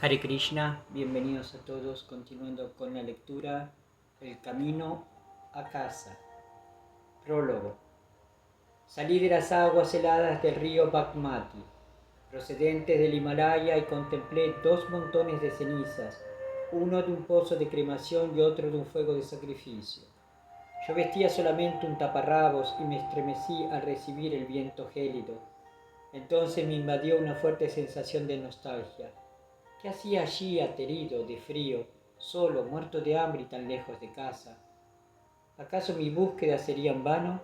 Hare Krishna, bienvenidos a todos, continuando con la lectura El camino a casa. Prólogo. Salí de las aguas heladas del río Bagmati, procedentes del Himalaya, y contemplé dos montones de cenizas, uno de un pozo de cremación y otro de un fuego de sacrificio. Yo vestía solamente un taparrabos y me estremecí al recibir el viento gélido. Entonces me invadió una fuerte sensación de nostalgia. ¿Qué hacía allí aterido, de frío, solo, muerto de hambre y tan lejos de casa? ¿Acaso mi búsqueda sería en vano?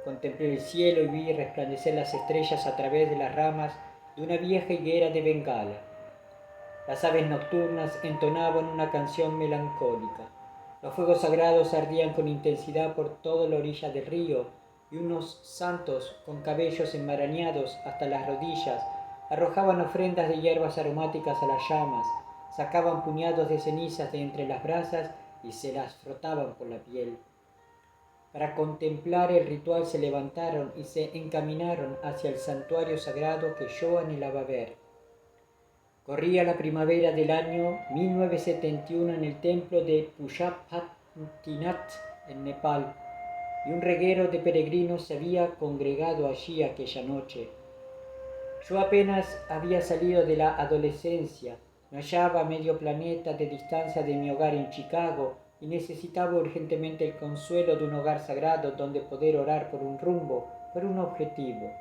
Contemplé el cielo y vi resplandecer las estrellas a través de las ramas de una vieja higuera de Bengala. Las aves nocturnas entonaban una canción melancólica. Los fuegos sagrados ardían con intensidad por toda la orilla del río, y unos santos con cabellos enmarañados hasta las rodillas arrojaban ofrendas de hierbas aromáticas a las llamas, sacaban puñados de cenizas de entre las brasas y se las frotaban por la piel. Para contemplar el ritual se levantaron y se encaminaron hacia el santuario sagrado que yo anhelaba ver. Corría la primavera del año 1971 en el templo de Pashupatinath, en Nepal, y un reguero de peregrinos se había congregado allí aquella noche. Yo apenas había salido de la adolescencia, me hallaba a medio planeta de distancia de mi hogar en Chicago y necesitaba urgentemente el consuelo de un hogar sagrado donde poder orar por un rumbo, por un objetivo.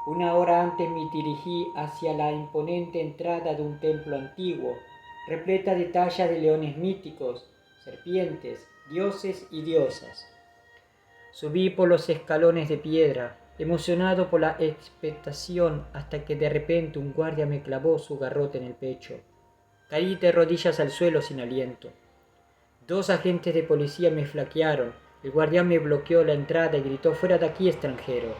Una hora antes me dirigí hacia la imponente entrada de un templo antiguo, repleta de tallas de leones míticos, serpientes, dioses y diosas. Subí por los escalones de piedra, emocionado por la expectación, hasta que de repente un guardia me clavó su garrote en el pecho. Caí de rodillas al suelo sin aliento. Dos agentes de policía me flaquearon. El guardián me bloqueó la entrada y gritó: «Fuera de aquí, extranjero».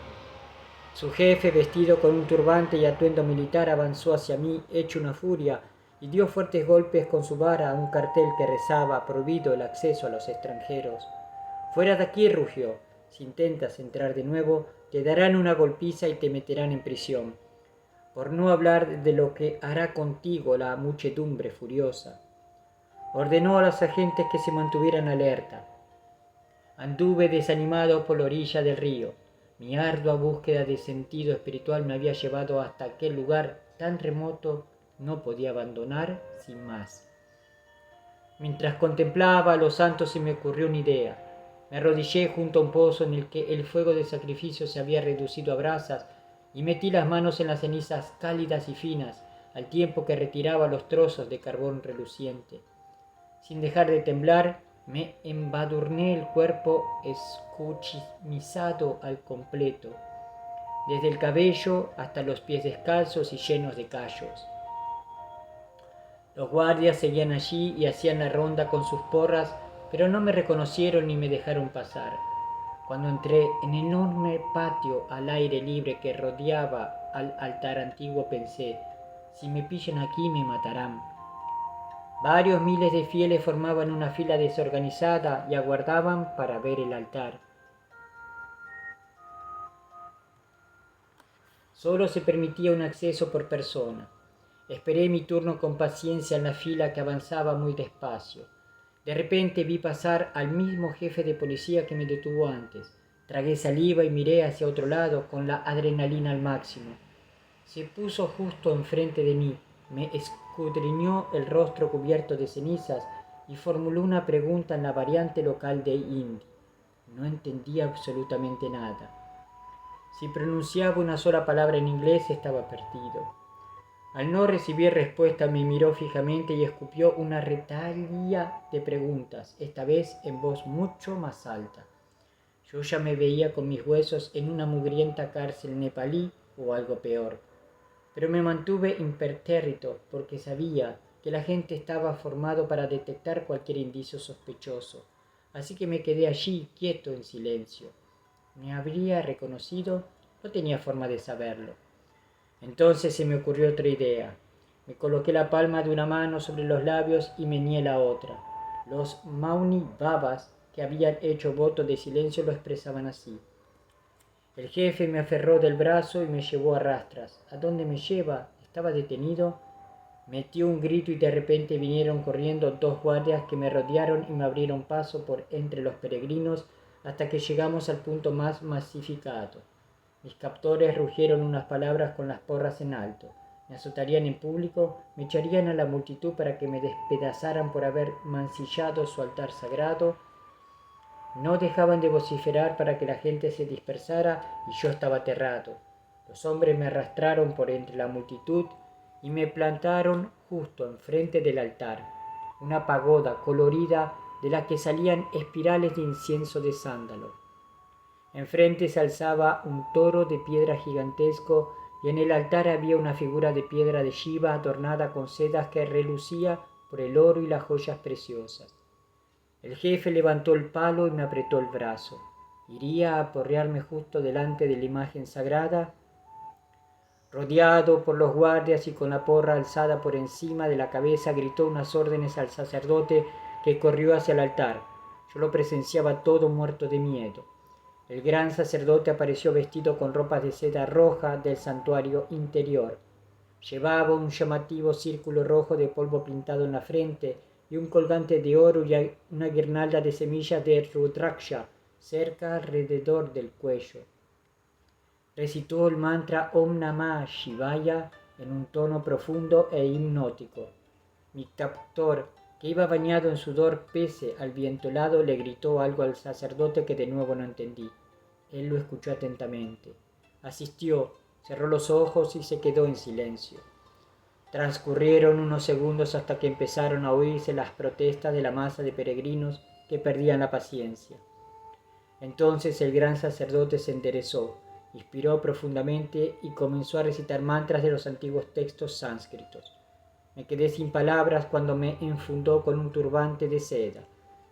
Su jefe, vestido con un turbante y atuendo militar, avanzó hacia mí, hecho una furia, y dio fuertes golpes con su vara a un cartel que rezaba: «Prohibido el acceso a los extranjeros». «Fuera de aquí», rugió. «Si intentas entrar de nuevo, te darán una golpiza y te meterán en prisión». Por no hablar de lo que hará contigo la muchedumbre furiosa. Ordenó a los agentes que se mantuvieran alerta. Anduve desanimado por la orilla del río. Mi ardua búsqueda de sentido espiritual me había llevado hasta aquel lugar tan remoto, no podía abandonar sin más. Mientras contemplaba a los santos se me ocurrió una idea. Me arrodillé junto a un pozo en el que el fuego de sacrificio se había reducido a brasas y metí las manos en las cenizas cálidas y finas, al tiempo que retiraba los trozos de carbón reluciente. Sin dejar de temblar, me embadurné el cuerpo escuchimizado al completo, desde el cabello hasta los pies descalzos y llenos de callos. Los guardias seguían allí y hacían la ronda con sus porras, pero no me reconocieron ni me dejaron pasar. Cuando entré en el enorme patio al aire libre que rodeaba al altar antiguo, pensé: si me pillan aquí me matarán. Varios miles de fieles formaban una fila desorganizada y aguardaban para ver el altar. Solo se permitía un acceso por persona. Esperé mi turno con paciencia en la fila que avanzaba muy despacio. De repente vi pasar al mismo jefe de policía que me detuvo antes. Tragué saliva y miré hacia otro lado con la adrenalina al máximo. Se puso justo enfrente de mí, me escudriñó el rostro cubierto de cenizas y formuló una pregunta en la variante local de hindi. No entendía absolutamente nada. Si pronunciaba una sola palabra en inglés estaba perdido. Al no recibir respuesta me miró fijamente y escupió una retahíla de preguntas, esta vez en voz mucho más alta. Yo ya me veía con mis huesos en una mugrienta cárcel nepalí o algo peor. Pero me mantuve impertérrito porque sabía que la gente estaba formado para detectar cualquier indicio sospechoso. Así que me quedé allí, quieto, en silencio. ¿Me habría reconocido? No tenía forma de saberlo. Entonces se me ocurrió otra idea. Me coloqué la palma de una mano sobre los labios y meneé la otra. Los Mauni Babas, que habían hecho voto de silencio, lo expresaban así. El jefe me aferró del brazo y me llevó a rastras. ¿A dónde me lleva? ¿Estaba detenido? Metí un grito y de repente vinieron corriendo 2 guardias que me rodearon y me abrieron paso por entre los peregrinos hasta que llegamos al punto más masificado. Mis captores rugieron unas palabras con las porras en alto. Me azotarían en público, me echarían a la multitud para que me despedazaran por haber mancillado su altar sagrado. No dejaban de vociferar para que la gente se dispersara y yo estaba aterrado. Los hombres me arrastraron por entre la multitud y me plantaron justo enfrente del altar, una pagoda colorida de la que salían espirales de incienso de sándalo. Enfrente se alzaba un toro de piedra gigantesco y en el altar había una figura de piedra de Shiva adornada con sedas que relucía por el oro y las joyas preciosas. El jefe levantó el palo y me apretó el brazo. ¿Iría a aporrearme justo delante de la imagen sagrada? Rodeado por los guardias y con la porra alzada por encima de la cabeza, gritó unas órdenes al sacerdote que corrió hacia el altar. Yo lo presenciaba todo muerto de miedo. El gran sacerdote apareció vestido con ropas de seda roja del santuario interior. Llevaba un llamativo círculo rojo de polvo pintado en la frente y un colgante de oro y una guirnalda de semillas de rudraksha cerca alrededor del cuello. Recitó el mantra Om Namah Shivaya en un tono profundo e hipnótico. Mi captor, que iba bañado en sudor pese al viento helado, le gritó algo al sacerdote que de nuevo no entendí. Él lo escuchó atentamente. Asistió, cerró los ojos y se quedó en silencio. Transcurrieron unos segundos hasta que empezaron a oírse las protestas de la masa de peregrinos que perdían la paciencia. Entonces el gran sacerdote se enderezó, inspiró profundamente y comenzó a recitar mantras de los antiguos textos sánscritos. Me quedé sin palabras cuando me enfundó con un turbante de seda.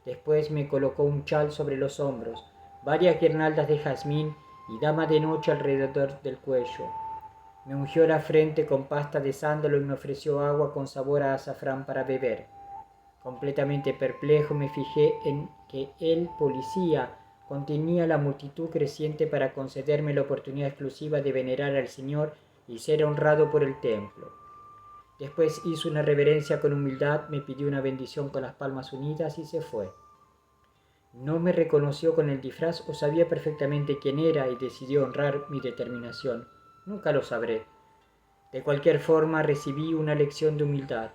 Después me colocó un chal sobre los hombros, varias guirnaldas de jazmín y dama de noche alrededor del cuello. Me ungió la frente con pasta de sándalo y me ofreció agua con sabor a azafrán para beber. Completamente perplejo me fijé en que el policía contenía la multitud creciente para concederme la oportunidad exclusiva de venerar al Señor y ser honrado por el templo. Después hizo una reverencia con humildad, me pidió una bendición con las palmas unidas y se fue. No me reconoció con el disfraz o sabía perfectamente quién era y decidió honrar mi determinación. Nunca lo sabré. De cualquier forma recibí una lección de humildad.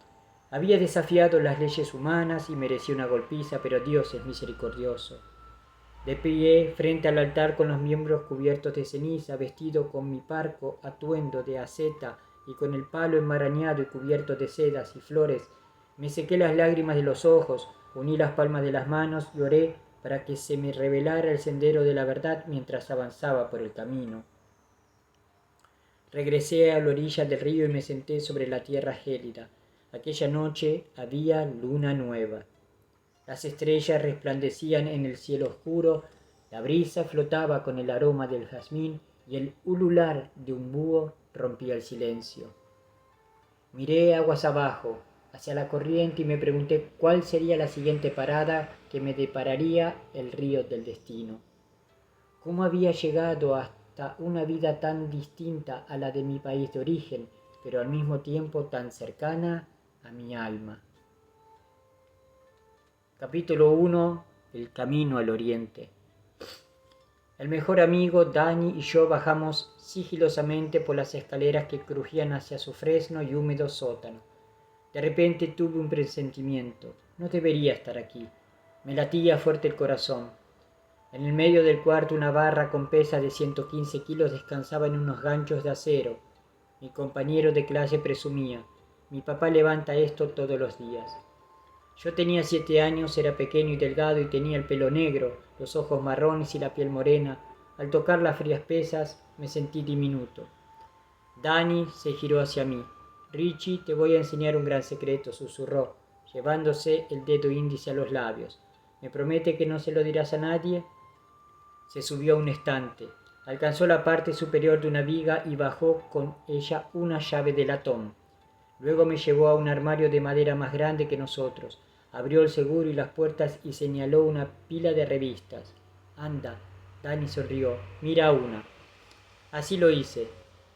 Había desafiado las leyes humanas y merecía una golpiza, pero Dios es misericordioso. De pie frente al altar con los miembros cubiertos de ceniza, vestido con mi parco atuendo de asceta y con el palo enmarañado y cubierto de sedas y flores, me sequé las lágrimas de los ojos, uní las palmas de las manos y oré para que se me revelara el sendero de la verdad mientras avanzaba por el camino. Regresé a la orilla del río y me senté sobre la tierra gélida. Aquella noche había luna nueva. Las estrellas resplandecían en el cielo oscuro, la brisa flotaba con el aroma del jazmín y el ulular de un búho rompía el silencio. Miré aguas abajo, hacia la corriente y me pregunté cuál sería la siguiente parada que me depararía el río del destino. ¿Cómo había llegado hasta una vida tan distinta a la de mi país de origen, pero al mismo tiempo tan cercana a mi alma? Capítulo 1. El camino al oriente. El mejor amigo, Dani, y yo bajamos sigilosamente por las escaleras que crujían hacia su fresno y húmedo sótano. De repente tuve un presentimiento. No debería estar aquí. Me latía fuerte el corazón. En el medio del cuarto una barra con pesa de 115 kilos descansaba en unos ganchos de acero. Mi compañero de clase presumía: mi papá levanta esto todos los días. Yo tenía 7 años, era pequeño y delgado y tenía el pelo negro, los ojos marrones y la piel morena. Al tocar las frías pesas me sentí diminuto. Dani se giró hacia mí. «Richie, te voy a enseñar un gran secreto», susurró, llevándose el dedo índice a los labios. «¿Me promete que no se lo dirás a nadie?» Se subió a un estante. Alcanzó la parte superior de una viga y bajó con ella una llave de latón. Luego me llevó a un armario de madera más grande que nosotros. Abrió el seguro y las puertas y señaló una pila de revistas. «Anda», Dani sonrió, «mira una». Así lo hice.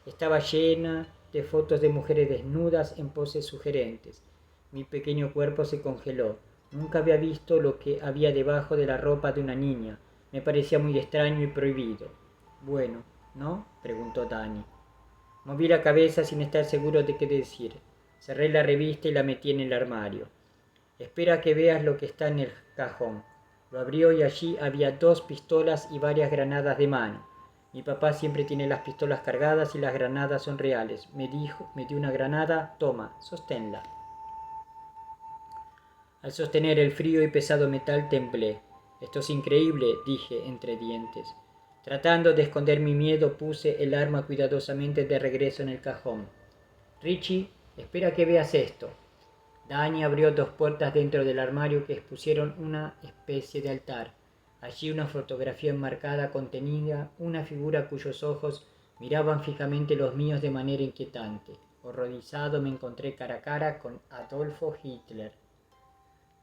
Estaba llena de fotos de mujeres desnudas en poses sugerentes. Mi pequeño cuerpo se congeló. Nunca había visto lo que había debajo de la ropa de una niña. Me parecía muy extraño y prohibido. «Bueno, ¿no?», preguntó Dani. Moví la cabeza sin estar seguro de qué decir. Cerré la revista y la metí en el armario. «Espera que veas lo que está en el cajón». Lo abrió y allí había 2 pistolas y varias granadas de mano. «Mi papá siempre tiene las pistolas cargadas y las granadas son reales», me dijo. Me dio una granada. «Toma, sosténla». Al sostener el frío y pesado metal temblé. «Esto es increíble», dije entre dientes. Tratando de esconder mi miedo, puse el arma cuidadosamente de regreso en el cajón. «Richie, espera que veas esto». Dani abrió 2 puertas dentro del armario que expusieron una especie de altar. Allí una fotografía enmarcada contenía una figura cuyos ojos miraban fijamente los míos de manera inquietante. Horrorizado me encontré cara a cara con Adolfo Hitler.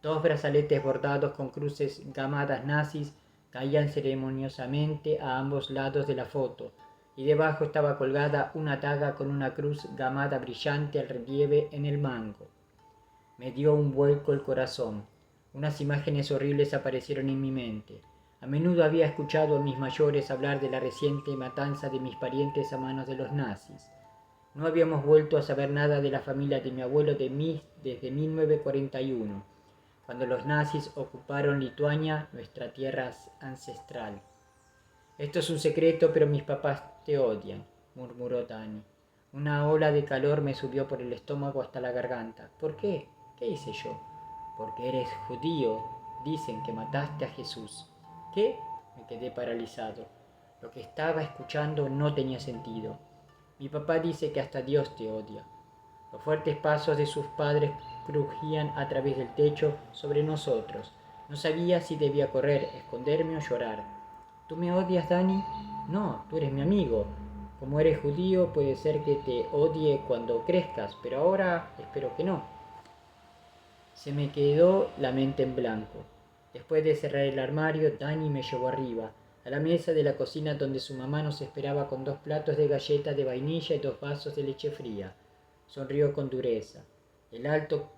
2 brazaletes bordados con cruces gamadas nazis caían ceremoniosamente a ambos lados de la foto, y debajo estaba colgada una daga con una cruz gamada brillante al relieve en el mango. Me dio un vuelco el corazón. Unas imágenes horribles aparecieron en mi mente. A menudo había escuchado a mis mayores hablar de la reciente matanza de mis parientes a manos de los nazis. No habíamos vuelto a saber nada de la familia de mi abuelo desde 1941, cuando los nazis ocuparon Lituania, nuestra tierra ancestral. «Esto es un secreto, pero mis papás te odian», murmuró Dani. Una ola de calor me subió por el estómago hasta la garganta. «¿Por qué? ¿Qué hice yo?» «Porque eres judío. Dicen que mataste a Jesús». «¿Qué?». Me quedé paralizado. Lo que estaba escuchando no tenía sentido. «Mi papá dice que hasta Dios te odia». Los fuertes pasos de sus padres crujían a través del techo sobre nosotros. No sabía si debía correr, esconderme o llorar. «¿Tú me odias, Dani?» «No, tú eres mi amigo. Como eres judío, puede ser que te odie cuando crezcas, pero ahora espero que no». Se me quedó la mente en blanco. Después de cerrar el armario, Dani me llevó arriba, a la mesa de la cocina donde su mamá nos esperaba con 2 platos de galletas de vainilla y 2 vasos de leche fría. Sonrió con dureza. El alto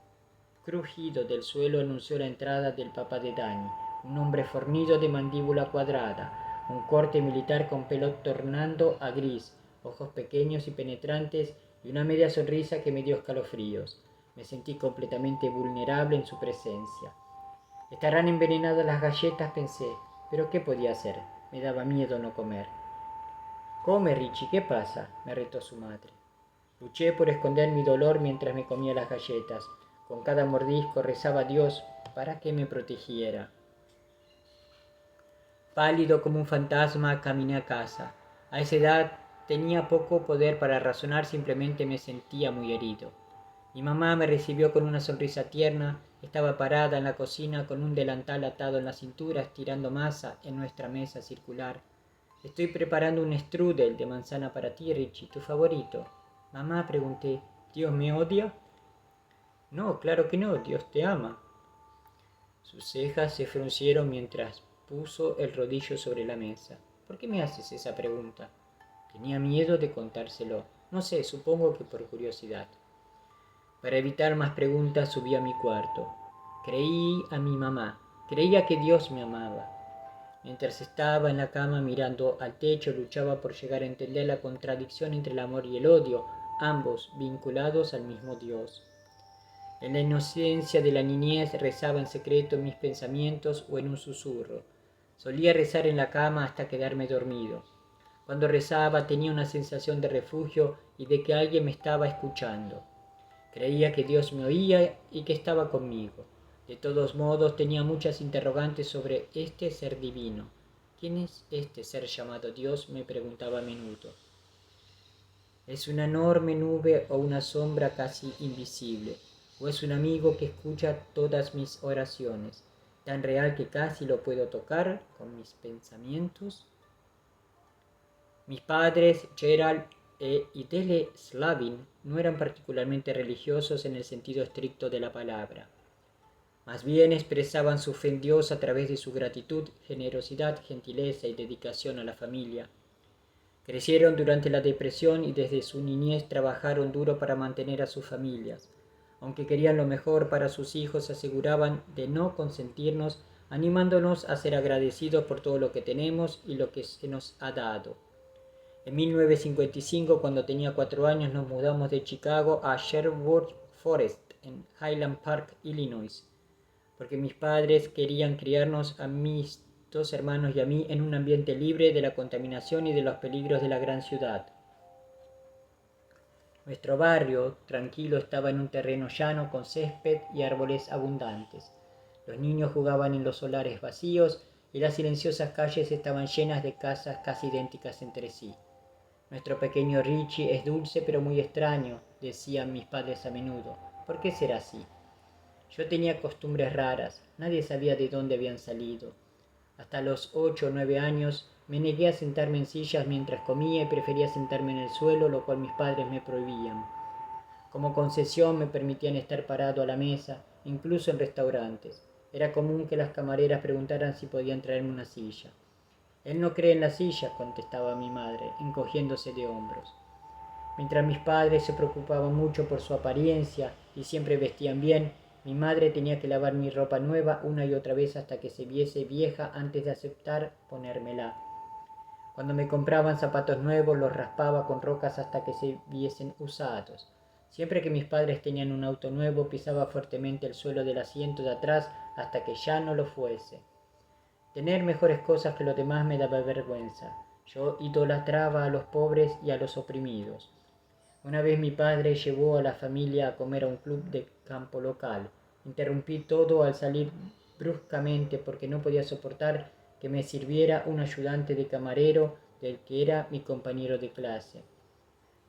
crujido del suelo anunció la entrada del papá de Dani, un hombre fornido de mandíbula cuadrada, un corte militar con pelo tornando a gris, ojos pequeños y penetrantes y una media sonrisa que me dio escalofríos. Me sentí completamente vulnerable en su presencia. «Estarán envenenadas las galletas», pensé, pero ¿qué podía hacer? Me daba miedo no comer. «Come, Richie, ¿qué pasa?», me retó su madre. Luché por esconder mi dolor mientras me comía las galletas. Con cada mordisco rezaba a Dios para que me protegiera. Pálido como un fantasma, caminé a casa. A esa edad tenía poco poder para razonar, simplemente me sentía muy herido. Mi mamá me recibió con una sonrisa tierna. Estaba parada en la cocina con un delantal atado en la cintura, estirando masa en nuestra mesa circular. «Estoy preparando un strudel de manzana para ti, Richie, tu favorito». «Mamá», pregunté, «¿Dios me odia?» «No, claro que no, Dios te ama». Sus cejas se fruncieron mientras puso el rodillo sobre la mesa. «¿Por qué me haces esa pregunta?» Tenía miedo de contárselo. No sé, supongo que por curiosidad. Para evitar más preguntas subí a mi cuarto. Creí a mi mamá. Creía que Dios me amaba. Mientras estaba en la cama mirando al techo, luchaba por llegar a entender la contradicción entre el amor y el odio, ambos vinculados al mismo Dios. En la inocencia de la niñez rezaba en secreto en mis pensamientos o en un susurro. Solía rezar en la cama hasta quedarme dormido. Cuando rezaba tenía una sensación de refugio y de que alguien me estaba escuchando. Creía que Dios me oía y que estaba conmigo. De todos modos, tenía muchas interrogantes sobre este ser divino. ¿Quién es este ser llamado Dios?, me preguntaba a menudo. ¿Es una enorme nube o una sombra casi invisible? ¿O es un amigo que escucha todas mis oraciones, tan real que casi lo puedo tocar con mis pensamientos? Mis padres, Gerald y Dele Slavin, no eran particularmente religiosos en el sentido estricto de la palabra. Más bien expresaban su fe en Dios a través de su gratitud, generosidad, gentileza y dedicación a la familia. Crecieron durante la depresión y desde su niñez trabajaron duro para mantener a sus familias. Aunque querían lo mejor para sus hijos, se aseguraban de no consentirnos, animándonos a ser agradecidos por todo lo que tenemos y lo que se nos ha dado. En 1955, cuando tenía 4 años, nos mudamos de Chicago a Sherwood Forest, en Highland Park, Illinois, porque mis padres querían criarnos a mis 2 hermanos y a mí en un ambiente libre de la contaminación y de los peligros de la gran ciudad. Nuestro barrio, tranquilo, estaba en un terreno llano con césped y árboles abundantes. Los niños jugaban en los solares vacíos y las silenciosas calles estaban llenas de casas casi idénticas entre sí. Nuestro pequeño Richie es dulce pero muy extraño, decían mis padres a menudo. ¿Por qué será así? Yo tenía costumbres raras, nadie sabía de dónde habían salido. Hasta los 8 o 9 años me negué a sentarme en sillas mientras comía y prefería sentarme en el suelo, lo cual mis padres me prohibían. Como concesión me permitían estar parado a la mesa, incluso en restaurantes. Era común que las camareras preguntaran si podían traerme una silla. Él no cree en las sillas, contestaba mi madre, encogiéndose de hombros. Mientras mis padres se preocupaban mucho por su apariencia y siempre vestían bien, mi madre tenía que lavar mi ropa nueva una y otra vez hasta que se viese vieja antes de aceptar ponérmela. Cuando me compraban zapatos nuevos, los raspaba con rocas hasta que se viesen usados. Siempre que mis padres tenían un auto nuevo, pisaba fuertemente el suelo del asiento de atrás hasta que ya no lo fuese. Tener mejores cosas que los demás me daba vergüenza. Yo idolatraba a los pobres y a los oprimidos. Una vez mi padre llevó a la familia a comer a un club de campo local. Interrumpí todo al salir bruscamente porque no podía soportar que me sirviera un ayudante de camarero del que era mi compañero de clase.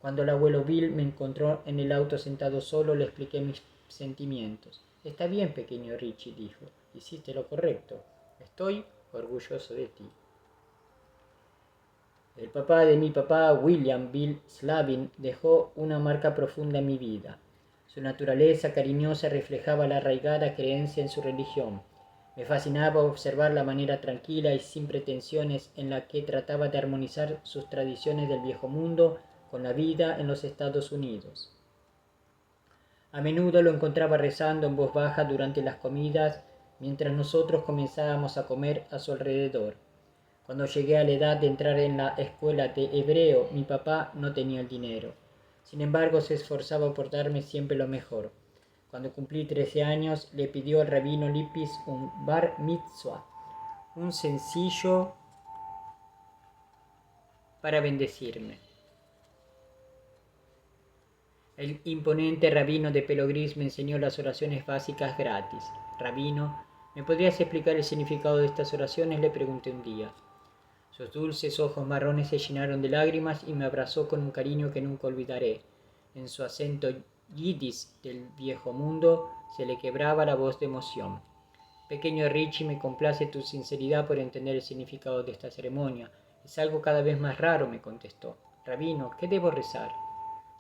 Cuando el abuelo Bill me encontró en el auto sentado solo, le expliqué mis sentimientos. Está bien, pequeño Richie, dijo. Hiciste lo correcto. Estoy orgulloso de ti. El papá de mi papá, William Bill Slavin, dejó una marca profunda en mi vida. Su naturaleza cariñosa reflejaba la arraigada creencia en su religión. Me fascinaba observar la manera tranquila y sin pretensiones en la que trataba de armonizar sus tradiciones del viejo mundo con la vida en los Estados Unidos. A menudo lo encontraba rezando en voz baja durante las comidas mientras nosotros comenzábamos a comer a su alrededor. Cuando llegué a la edad de entrar en la escuela de hebreo, mi papá no tenía el dinero. Sin embargo, se esforzaba por darme siempre lo mejor. Cuando cumplí 13 años, le pidió al rabino Lipis un bar mitzvah, un sencillo para bendecirme. El imponente rabino de pelo gris me enseñó las oraciones básicas gratis. Rabino, ¿me podrías explicar el significado de estas oraciones?, le pregunté un día. Sus dulces ojos marrones se llenaron de lágrimas y me abrazó con un cariño que nunca olvidaré. En su acento yiddish del viejo mundo se le quebraba la voz de emoción. Pequeño Richie, me complace tu sinceridad por entender el significado de esta ceremonia. Es algo cada vez más raro, me contestó. Rabino, ¿qué debo rezar?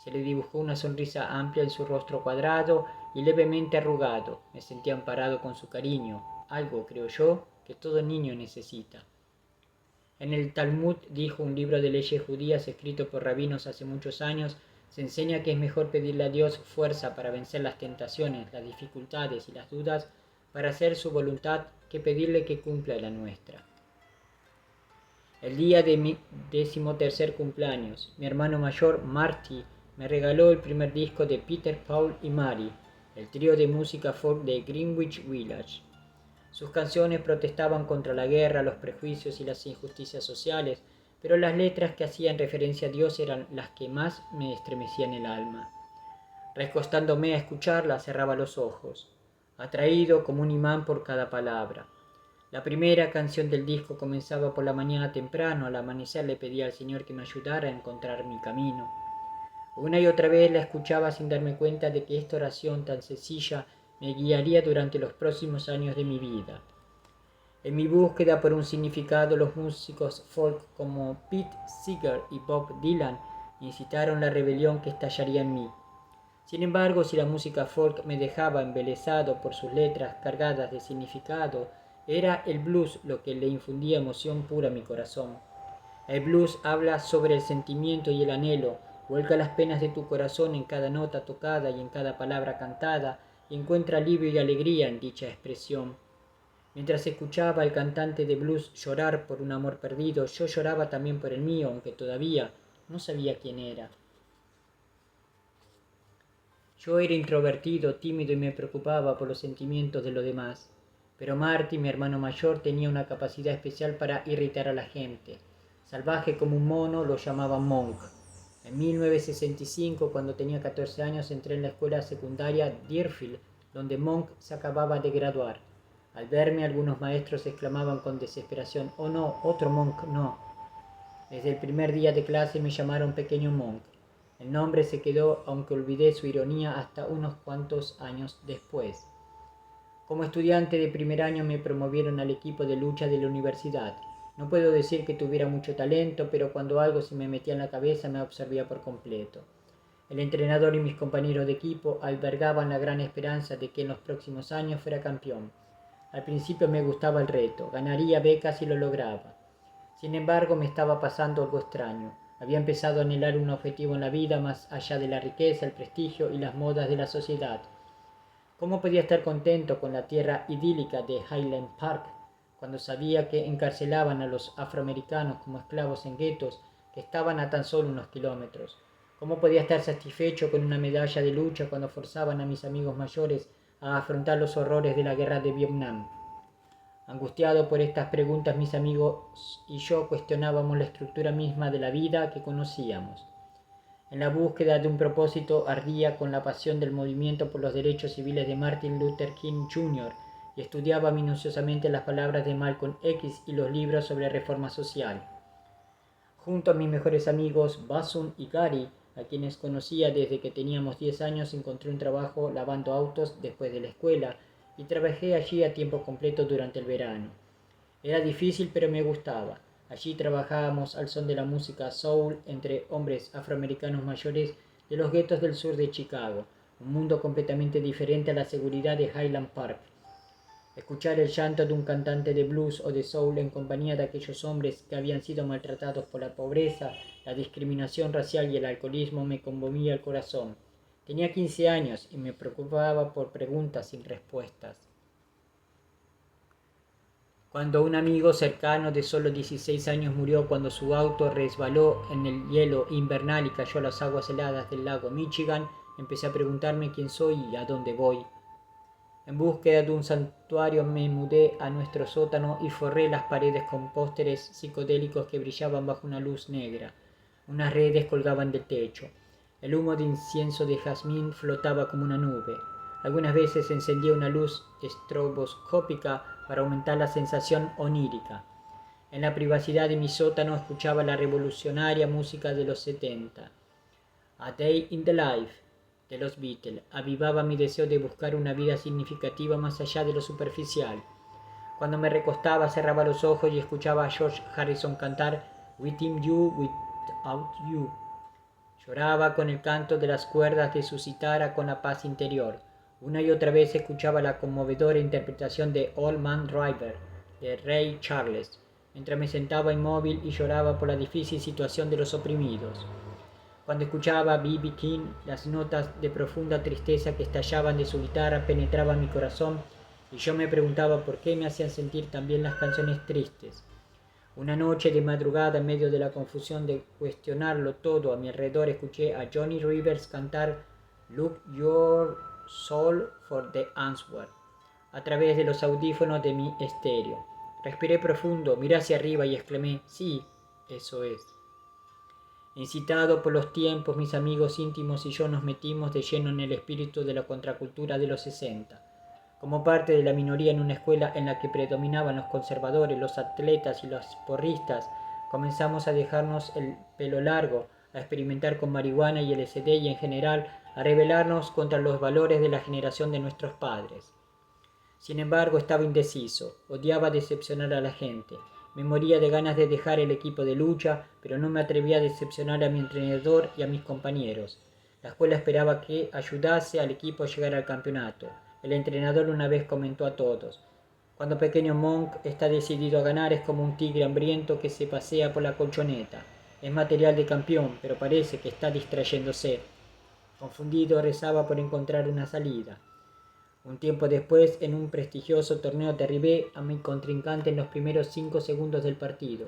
Se le dibujó una sonrisa amplia en su rostro cuadrado y levemente arrugado. Me sentí amparado con su cariño, algo, creo yo, que todo niño necesita. En el Talmud, dijo, un libro de leyes judías escrito por rabinos hace muchos años, se enseña que es mejor pedirle a Dios fuerza para vencer las tentaciones, las dificultades y las dudas para hacer su voluntad que pedirle que cumpla la nuestra. El día de mi 13º cumpleaños, mi hermano mayor, Marty, me regaló el primer disco de Peter, Paul y Mary, el trío de música folk de Greenwich Village. Sus canciones protestaban contra la guerra, los prejuicios y las injusticias sociales, pero las letras que hacían referencia a Dios eran las que más me estremecían el alma. Recostándome a escucharla, cerraba los ojos, atraído como un imán por cada palabra. La primera canción del disco comenzaba por la mañana temprano. Al amanecer le pedía al Señor que me ayudara a encontrar mi camino. Una y otra vez la escuchaba sin darme cuenta de que esta oración tan sencilla me guiaría durante los próximos años de mi vida. En mi búsqueda por un significado, los músicos folk como Pete Seeger y Bob Dylan incitaron la rebelión que estallaría en mí. Sin embargo, si la música folk me dejaba embelesado por sus letras cargadas de significado, era el blues lo que le infundía emoción pura a mi corazón. El blues habla sobre el sentimiento y el anhelo, vuelca las penas de tu corazón en cada nota tocada y en cada palabra cantada, y encuentra alivio y alegría en dicha expresión. Mientras escuchaba al cantante de blues llorar por un amor perdido, yo lloraba también por el mío, aunque todavía no sabía quién era. Yo era introvertido, tímido y me preocupaba por los sentimientos de los demás. Pero Marty, mi hermano mayor, tenía una capacidad especial para irritar a la gente. Salvaje como un mono, lo llamaban Monk. En 1965, cuando tenía 14 años, entré en la escuela secundaria Deerfield, donde Monk se acababa de graduar. Al verme, algunos maestros exclamaban con desesperación: «¡Oh no, otro Monk, no!». Desde el primer día de clase me llamaron Pequeño Monk. El nombre se quedó, aunque olvidé su ironía hasta unos cuantos años después. Como estudiante de primer año me promovieron al equipo de lucha de la universidad. No puedo decir que tuviera mucho talento, pero cuando algo se me metía en la cabeza me absorbía por completo. El entrenador y mis compañeros de equipo albergaban la gran esperanza de que en los próximos años fuera campeón. Al principio me gustaba el reto, ganaría becas si lo lograba. Sin embargo, me estaba pasando algo extraño. Había empezado a anhelar un objetivo en la vida más allá de la riqueza, el prestigio y las modas de la sociedad. ¿Cómo podía estar contento con la tierra idílica de Highland Park cuando sabía que encarcelaban a los afroamericanos como esclavos en guetos que estaban a tan solo unos kilómetros? ¿Cómo podía estar satisfecho con una medalla de lucha cuando forzaban a mis amigos mayores a afrontar los horrores de la guerra de Vietnam? Angustiado por estas preguntas, mis amigos y yo cuestionábamos la estructura misma de la vida que conocíamos. En la búsqueda de un propósito ardía con la pasión del movimiento por los derechos civiles de Martin Luther King Jr. y estudiaba minuciosamente las palabras de Malcolm X y los libros sobre reforma social. Junto a mis mejores amigos Basun y Gary, a quienes conocía desde que teníamos 10 años, encontré un trabajo lavando autos después de la escuela y trabajé allí a tiempo completo durante el verano. Era difícil, pero me gustaba. Allí trabajábamos al son de la música soul entre hombres afroamericanos mayores de los guetos del sur de Chicago, un mundo completamente diferente a la seguridad de Highland Park. Escuchar el llanto de un cantante de blues o de soul en compañía de aquellos hombres que habían sido maltratados por la pobreza, la discriminación racial y el alcoholismo me conmovía el corazón. Tenía 15 años y me preocupaba por preguntas sin respuestas. Cuando un amigo cercano de solo 16 años murió cuando su auto resbaló en el hielo invernal y cayó a las aguas heladas del lago Michigan, empecé a preguntarme quién soy y a dónde voy. En búsqueda de un santuario me mudé a nuestro sótano y forré las paredes con pósteres psicodélicos que brillaban bajo una luz negra. Unas redes colgaban del techo. El humo de incienso de jazmín flotaba como una nube. Algunas veces encendía una luz estroboscópica para aumentar la sensación onírica. En la privacidad de mi sótano escuchaba la revolucionaria música de los 70. A Day in the Life de los Beatles avivaba mi deseo de buscar una vida significativa más allá de lo superficial. Cuando me recostaba cerraba los ojos y escuchaba a George Harrison cantar Within You, Without You. Lloraba con el canto de las cuerdas de su cítara con la paz interior. Una y otra vez escuchaba la conmovedora interpretación de Old Man River de Ray Charles, mientras me sentaba inmóvil y lloraba por la difícil situación de los oprimidos. Cuando escuchaba a B.B. King, las notas de profunda tristeza que estallaban de su guitarra penetraban mi corazón y yo me preguntaba por qué me hacían sentir tan bien las canciones tristes. Una noche de madrugada, en medio de la confusión de cuestionarlo todo a mi alrededor, escuché a Johnny Rivers cantar Look Your Soul for the Answer a través de los audífonos de mi estéreo. Respiré profundo, miré hacia arriba y exclamé: sí, eso es. Incitado por los tiempos, mis amigos íntimos y yo nos metimos de lleno en el espíritu de la contracultura de los 60. Como parte de la minoría en una escuela en la que predominaban los conservadores, los atletas y los porristas, comenzamos a dejarnos el pelo largo, a experimentar con marihuana y LSD y en general a rebelarnos contra los valores de la generación de nuestros padres. Sin embargo, estaba indeciso, odiaba decepcionar a la gente. Me moría de ganas de dejar el equipo de lucha, pero no me atrevía a decepcionar a mi entrenador y a mis compañeros. La escuela esperaba que ayudase al equipo a llegar al campeonato. El entrenador una vez comentó a todos: Cuando pequeño Monk está decidido a ganar, es como un tigre hambriento que se pasea por la colchoneta. Es material de campeón, pero parece que está distrayéndose. Confundido, rezaba por encontrar una salida. Un tiempo después, en un prestigioso torneo, derribé a mi contrincante en los primeros 5 segundos del partido.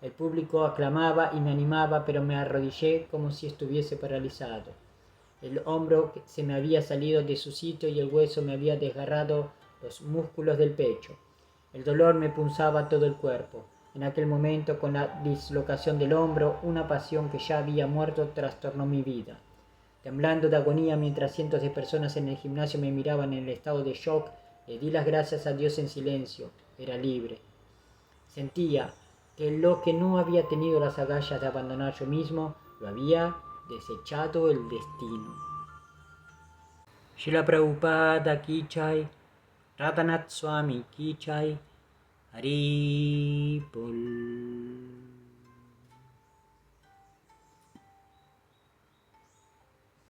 El público aclamaba y me animaba, pero me arrodillé como si estuviese paralizado. El hombro se me había salido de su sitio y el hueso me había desgarrado los músculos del pecho. El dolor me punzaba todo el cuerpo. En aquel momento, con la dislocación del hombro, una pasión que ya había muerto trastornó mi vida. Temblando de agonía mientras cientos de personas en el gimnasio me miraban en el estado de shock, le di las gracias a Dios en silencio. Era libre. Sentía que lo que no había tenido las agallas de abandonar yo mismo, lo había desechado el destino. Srila Prabhupada Ki Jai, Radhanath Swami Ki Jai, Hari Bol.